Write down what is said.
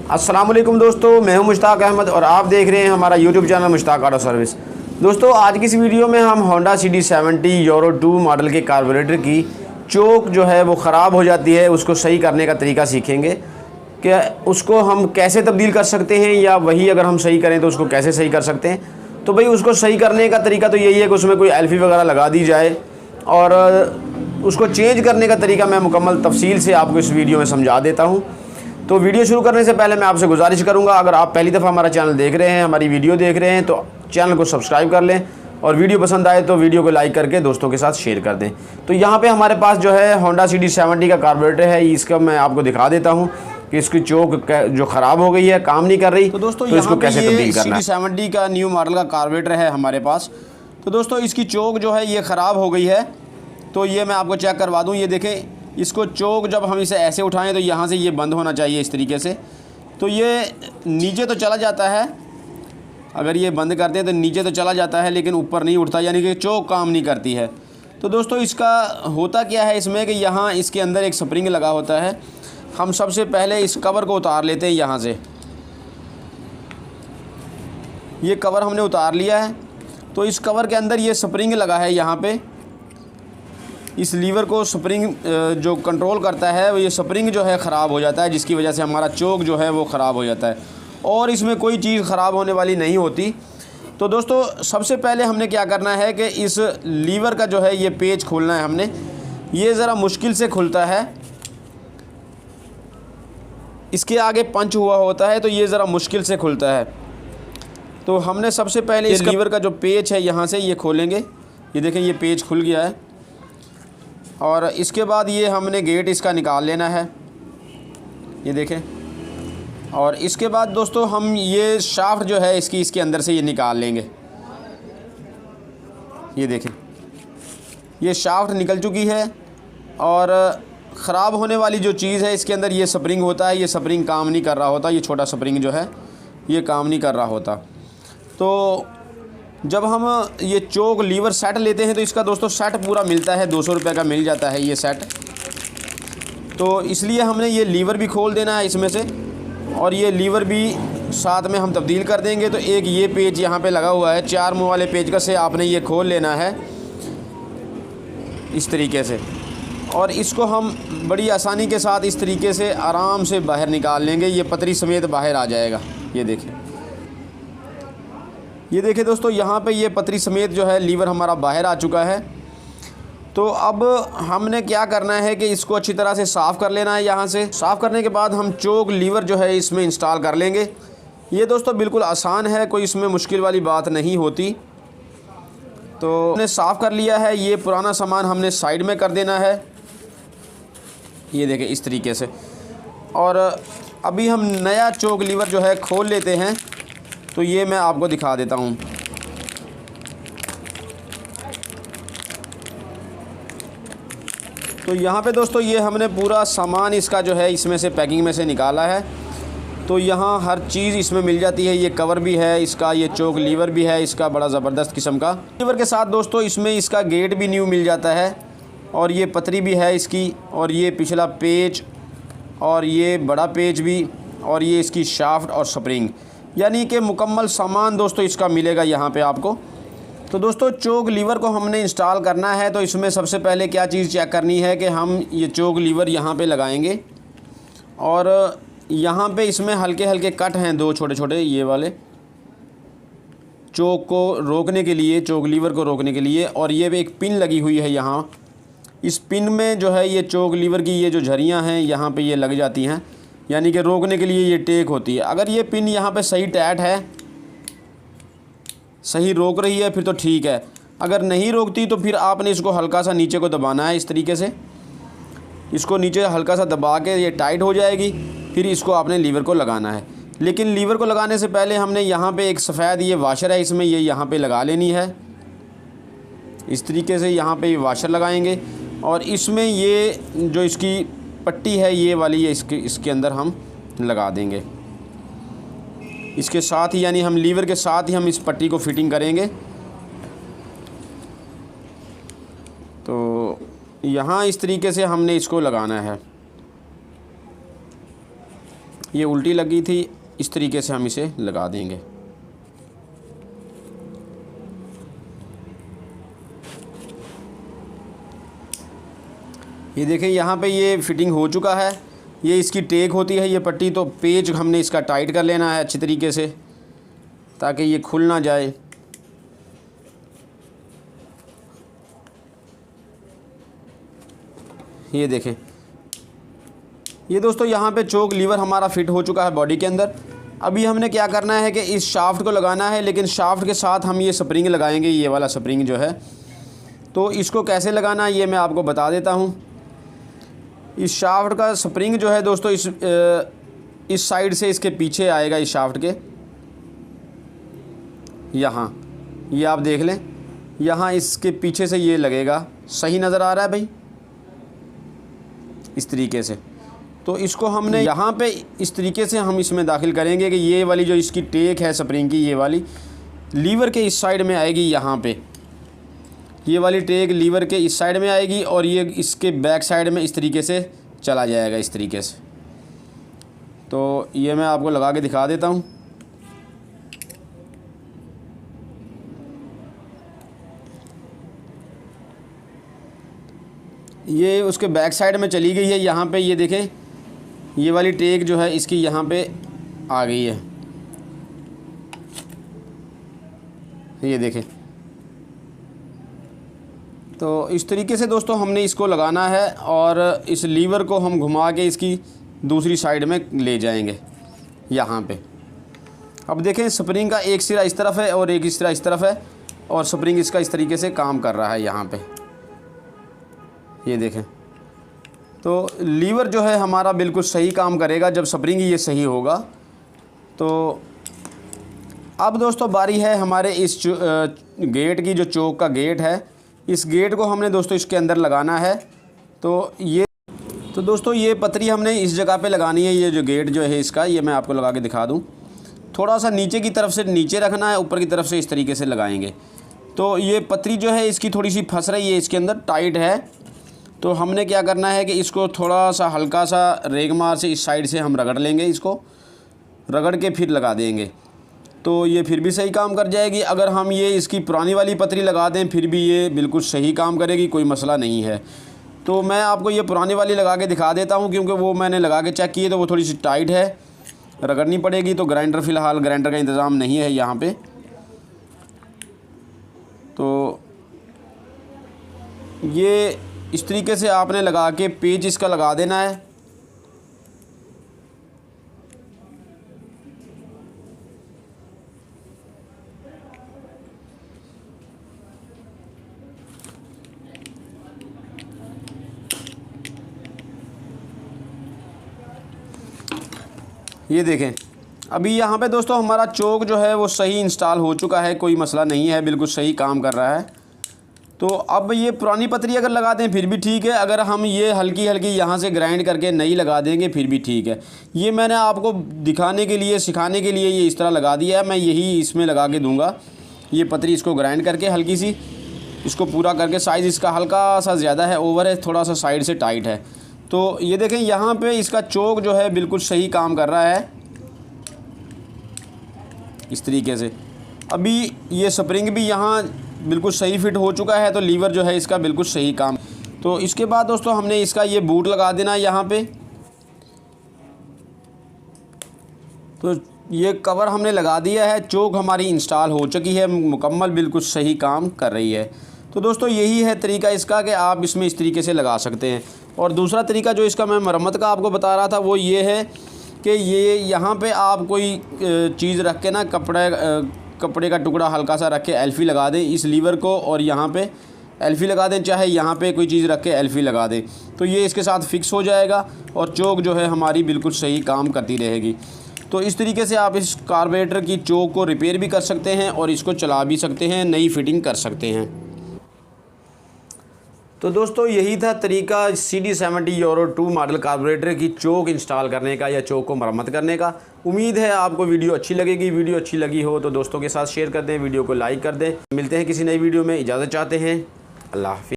अस्सलाम वालेकुम दोस्तों, मैं हूं मुश्ताक अहमद और आप देख रहे हैं हमारा YouTube channel Mushtaq auto service. दोस्तों, आज की इस वीडियो में हम होंडा CD70 यूरो 2 मॉडल के कार्बोरेटर की चोक जो है वो ख़राब हो जाती है, उसको सही करने का तरीका सीखेंगे कि उसको हम कैसे तब्दील कर सकते हैं, या वही अगर हम सही करें तो उसको कैसे सही कर सकते हैं। तो भाई उसको सही करने का तरीका तो यही है कि उसमें कोई एल्फी वगैरह लगा दी जाए, और उसको चेंज करने का तरीका मैं मुकम्मल तफसील से आपको इस वीडियो में समझा देता हूँ। तो वीडियो शुरू करने से पहले मैं आपसे गुजारिश करूंगा, अगर आप पहली दफ़ा हमारा चैनल देख रहे हैं, हमारी वीडियो देख रहे हैं, तो चैनल को सब्सक्राइब कर लें और वीडियो पसंद आए तो वीडियो को लाइक करके दोस्तों के साथ शेयर कर दें। तो यहाँ पे हमारे पास जो है होंडा CD70 का कार्बोरेटर है, इसका मैं आपको दिखा देता हूँ कि इसकी चोक जो ख़राब हो गई है, काम नहीं कर रही। तो दोस्तों इसको कैसे तब्दील करना है। CD70 का न्यू मॉडल का कार्बोरेटर है हमारे पास। तो दोस्तों इसकी चोक जो है ये ख़राब हो गई है, तो ये मैं आपको चेक करवा दूँ। ये देखें, इसको चोक जब हम इसे ऐसे उठाएं तो यहाँ से ये बंद होना चाहिए इस तरीके से। तो ये नीचे तो चला जाता है, अगर ये बंद करते हैं तो नीचे तो चला जाता है, लेकिन ऊपर नहीं उठता, यानी कि चोक काम नहीं करती है। तो दोस्तों इसका होता क्या है इसमें कि यहाँ इसके अंदर एक स्प्रिंग लगा होता है। हम सबसे पहले इस कवर को उतार लेते हैं यहाँ से। ये कवर हमने उतार लिया है, तो इस कवर के अंदर ये स्प्रिंग लगा है। यहाँ पे इस लीवर को स्प्रिंग जो कंट्रोल करता है, वो ये स्प्रिंग जो है ख़राब हो जाता है, जिसकी वजह से हमारा चोक जो है वो ख़राब हो जाता है, और इसमें कोई चीज़ ख़राब होने वाली नहीं होती। तो दोस्तों सबसे पहले हमने क्या करना है कि इस लीवर का जो है ये पेच खोलना है हमने। ये ज़रा मुश्किल से खुलता है, इसके आगे पंच हुआ होता है, तो ये ज़रा मुश्किल से खुलता है। तो हमने सबसे पहले इस लीवर का जो पेच है यहाँ से ये खोलेंगे। ये देखें, ये पेच खुल गया है, और इसके बाद ये हमने गेट इसका निकाल लेना है। ये देखें, और इसके बाद दोस्तों हम ये शाफ्ट जो है इसके अंदर से ये निकाल लेंगे। ये देखें, ये शाफ्ट निकल चुकी है, और ख़राब होने वाली जो चीज़ है इसके अंदर ये स्प्रिंग होता है। ये स्प्रिंग काम नहीं कर रहा होता, ये छोटा स्प्रिंग जो है ये काम नहीं कर रहा होता। तो जब हम ये चोक लीवर सेट लेते हैं तो इसका दोस्तों सेट पूरा मिलता है, 200 रुपये का मिल जाता है ये सेट। तो इसलिए हमने ये लीवर भी खोल देना है इसमें से, और ये लीवर भी साथ में हम तब्दील कर देंगे। तो एक ये पेज यहाँ पे लगा हुआ है, 4 मुँह वाले पेज का से आपने ये खोल लेना है इस तरीके से, और इसको हम बड़ी आसानी के साथ इस तरीके से आराम से बाहर निकाल लेंगे। ये पतरी समेत बाहर आ जाएगा। ये देखें, ये देखें दोस्तों, यहाँ पे ये पतरी समेत जो है लीवर हमारा बाहर आ चुका है। तो अब हमने क्या करना है कि इसको अच्छी तरह से साफ़ कर लेना है। यहाँ से साफ़ करने के बाद हम चोक लीवर जो है इसमें इंस्टॉल कर लेंगे। ये दोस्तों बिल्कुल आसान है, कोई इसमें मुश्किल वाली बात नहीं होती। तो हमने साफ़ कर लिया है, ये पुराना सामान हमने साइड में कर देना है। ये देखें इस तरीके से, और अभी हम नया चोक लीवर जो है खोल लेते हैं। तो ये मैं आपको दिखा देता हूँ। तो यहाँ पे दोस्तों ये हमने पूरा सामान इसका जो है इसमें से पैकिंग में से निकाला है। तो यहाँ हर चीज़ इसमें मिल जाती है। ये कवर भी है इसका, ये चोक लीवर भी है इसका, बड़ा ज़बरदस्त किस्म का। लीवर के साथ दोस्तों इसमें इसका गेट भी न्यू मिल जाता है, और ये पतरी भी है इसकी, और ये पिछला पेच, और ये बड़ा पेच भी, और ये इसकी शाफ्ट और स्प्रिंग, यानी कि मुकम्मल सामान दोस्तों इसका मिलेगा यहाँ पे आपको। तो दोस्तों चोक लीवर को हमने इंस्टॉल करना है, तो इसमें सबसे पहले क्या चीज़ चेक करनी है कि हम ये चोक लीवर यहाँ पे लगाएंगे, और यहाँ पे इसमें हल्के हल्के कट हैं 2 छोटे छोटे, ये वाले चोक को रोकने के लिए, चोक लीवर को रोकने के लिए। और ये भी एक पिन लगी हुई है यहाँ, इस पिन में जो है ये चोक लीवर की ये जो झरियाँ हैं यहाँ पे ये लग जाती हैं, यानी कि रोकने के लिए ये टेक होती है। अगर ये पिन यहाँ पे सही टाइट है, सही रोक रही है, फिर तो ठीक है। अगर नहीं रोकती तो फिर आपने इसको हल्का सा नीचे को दबाना है। इस तरीके से इसको नीचे हल्का सा दबा के ये टाइट हो जाएगी, फिर इसको आपने लीवर को लगाना है। लेकिन लीवर को लगाने से पहले हमने यहाँ पे एक सफ़ेद ये वाशर है, इसमें ये यहाँ पे लगा लेनी है। इस तरीके से यहाँ पे ये वाशर लगाएंगे, और इसमें ये जो इसकी पट्टी है ये वाली, ये इसके अंदर हम लगा देंगे इसके साथ ही, यानी हम लीवर के साथ ही हम इस पट्टी को फिटिंग करेंगे। तो यहाँ इस तरीके से हमने इसको लगाना है। ये उल्टी लगी थी, इस तरीके से हम इसे लगा देंगे। ये देखें यहाँ पे ये फिटिंग हो चुका है। ये इसकी टेक होती है ये पट्टी, तो पेच हमने इसका टाइट कर लेना है अच्छी तरीके से ताकि ये खुल ना जाए। ये देखें, ये दोस्तों यहाँ पे चोक लीवर हमारा फिट हो चुका है बॉडी के अंदर। अभी हमने क्या करना है कि इस शाफ्ट को लगाना है, लेकिन शाफ्ट के साथ हम ये स्प्रिंग लगाएंगे, ये वाला स्प्रिंग जो है। तो इसको कैसे लगाना है ये मैं आपको बता देता हूँ। इस शाफ्ट का स्प्रिंग जो है दोस्तों इस साइड से इसके पीछे आएगा, इस शाफ्ट के यहाँ, ये आप देख लें, यहाँ इसके पीछे से ये लगेगा। सही नज़र आ रहा है भाई? इस तरीके से। तो इसको हमने यहाँ पे इस तरीके से हम इसमें दाखिल करेंगे कि ये वाली जो इसकी टेक है स्प्रिंग की, ये वाली लीवर के इस साइड में आएगी। यहाँ पे ये वाली टेक लीवर के इस साइड में आएगी और ये इसके बैक साइड में इस तरीके से चला जाएगा, इस तरीके से। तो ये मैं आपको लगा के दिखा देता हूँ। ये उसके बैक साइड में चली गई है। यहाँ पे ये देखें, ये वाली टेक जो है इसकी यहाँ पे आ गई है। ये देखें, तो इस तरीके से दोस्तों हमने इसको लगाना है और इस लीवर को हम घुमा के इसकी दूसरी साइड में ले जाएंगे यहाँ पे। अब देखें, स्प्रिंग का एक सिरा इस तरफ है और एक सिरा इस तरफ है और स्प्रिंग इसका इस तरीके से काम कर रहा है यहाँ पे। ये देखें, तो लीवर जो है हमारा बिल्कुल सही काम करेगा जब स्प्रिंग ये सही होगा। तो अब दोस्तों बारी है हमारे इस गेट की, जो चोक का गेट है, इस गेट को हमने दोस्तों इसके अंदर लगाना है। तो दोस्तों ये पतरी हमने इस जगह पे लगानी है। ये जो गेट जो है इसका, ये मैं आपको लगा के दिखा दूं। थोड़ा सा नीचे की तरफ से नीचे रखना है, ऊपर की तरफ से इस तरीके से लगाएंगे। तो ये पतरी जो है इसकी थोड़ी सी फंस रही है, इसके अंदर टाइट है। तो हमने क्या करना है कि इसको थोड़ा सा हल्का सा रेगमार से इस साइड से हम रगड़ लेंगे, इसको रगड़ के फिर लगा देंगे। तो ये फिर भी सही काम कर जाएगी। अगर हम ये इसकी पुरानी वाली पतरी लगा दें फिर भी ये बिल्कुल सही काम करेगी, कोई मसला नहीं है। तो मैं आपको ये पुरानी वाली लगा के दिखा देता हूँ, क्योंकि वो मैंने लगा के चेक की है तो वो थोड़ी सी टाइट है, रगड़नी पड़ेगी। तो ग्राइंडर फ़िलहाल ग्राइंडर का इंतज़ाम नहीं है यहाँ पे। तो ये इस तरीके से आपने लगा के पेच इसका लगा देना है। ये देखें, अभी यहाँ पे दोस्तों हमारा चोक जो है वो सही इंस्टॉल हो चुका है, कोई मसला नहीं है, बिल्कुल सही काम कर रहा है। तो अब ये पुरानी पतरी अगर लगा दें फिर भी ठीक है, अगर हम ये हल्की हल्की यहाँ से ग्राइंड करके नई लगा देंगे फिर भी ठीक है। ये मैंने आपको दिखाने के लिए, सिखाने के लिए ये इस तरह लगा दिया है। मैं यही इसमें लगा के दूँगा ये पतरी, इसको ग्राइंड करके हल्की सी इसको पूरा करके। साइज़ इसका हल्का सा ज़्यादा है, ओवर है, थोड़ा सा साइड से टाइट है। तो ये देखें, यहाँ पे इसका चोक जो है बिल्कुल सही काम कर रहा है इस तरीके से। अभी ये स्प्रिंग भी यहाँ बिल्कुल सही फिट हो चुका है, तो लीवर जो है इसका बिल्कुल सही काम। तो इसके बाद दोस्तों हमने इसका ये बूट लगा देना है यहाँ पे। तो ये कवर हमने लगा दिया है, चोक हमारी इंस्टॉल हो चुकी है मुकम्मल, बिल्कुल सही काम कर रही है। तो दोस्तों यही है तरीका इसका कि आप इसमें इस तरीके से लगा सकते हैं। और दूसरा तरीका जो इसका मैं मरम्मत का आपको बता रहा था वो ये है कि ये यहाँ पे आप कोई चीज़ रख के ना, कपड़े का टुकड़ा हल्का सा रख के एल्फी लगा दें इस लीवर को, और यहाँ पे एल्फी लगा दें, चाहे यहाँ पे कोई चीज़ रख के एल्फी लगा दें, तो ये इसके साथ फिक्स हो जाएगा और चोक जो है हमारी बिल्कुल सही काम करती रहेगी। तो इस तरीके से आप इस कार्बोरेटर की चोक को रिपेयर भी कर सकते हैं और इसको चला भी सकते हैं, नई फिटिंग कर सकते हैं। तो दोस्तों यही था तरीका CD70 यूरो 2 मॉडल कार्बोरेटर की चोक इंस्टॉल करने का या चोक को मरम्मत करने का। उम्मीद है आपको वीडियो अच्छी लगेगी। वीडियो अच्छी लगी हो तो दोस्तों के साथ शेयर कर दें, वीडियो को लाइक कर दें। मिलते हैं किसी नई वीडियो में, इजाज़त चाहते हैं। अल्लाह हाफ़िज़।